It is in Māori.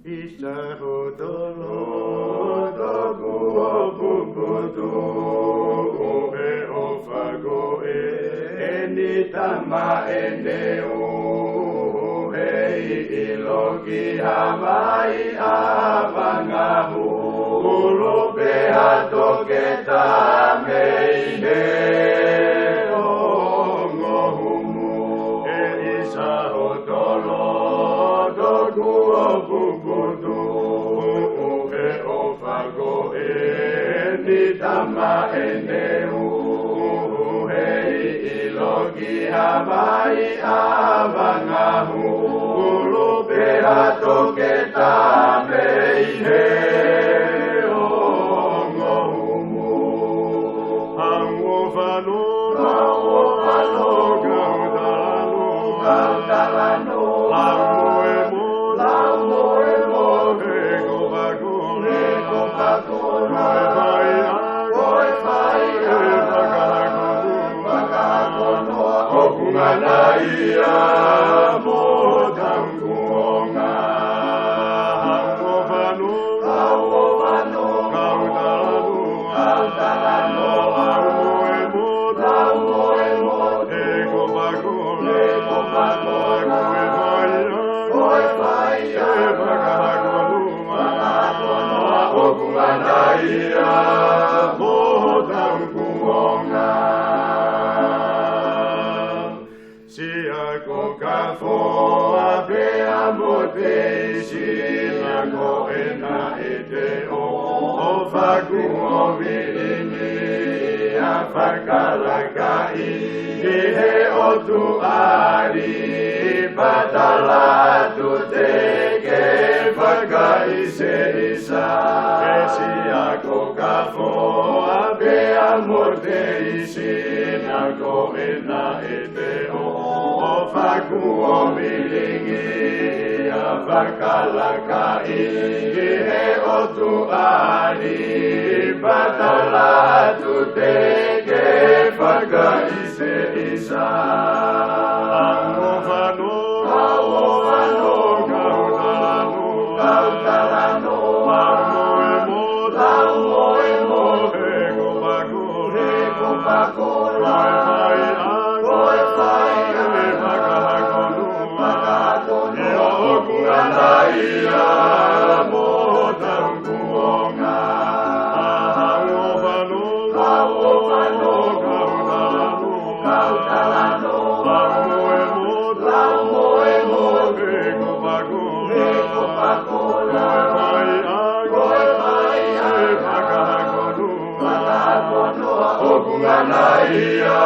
Isahotolo Tabuo Bubutu Uhe Ofago Enitama Eneu Ilogi Hamai Avangahu Ulobe Hatoketa Meine Ongohumu Isahotolo Doguo Bubutu Uhe Ofago Enitama Eneu Ilogi Hamai Avangahu Behatoketa meihe ongohumu Hangofano Gautalano Lamoemo Ego Bakuna Bakakono Okunganaiya Modangu Fakalakai Ihe otu ari Batala tu teke Faga ise isa Esi ako kafo Abe amorte isi Nako ena eteo O faku o milingi Fakalakai Ihe otu ari Batala tu teke Faga ise isa Angofano Gautalano Lamoemo Ego Bakuna Bakakono Yokunganaiya Modanguonga Gautalano Lamoemo Ego Bakuna Bakakono Okunganaiya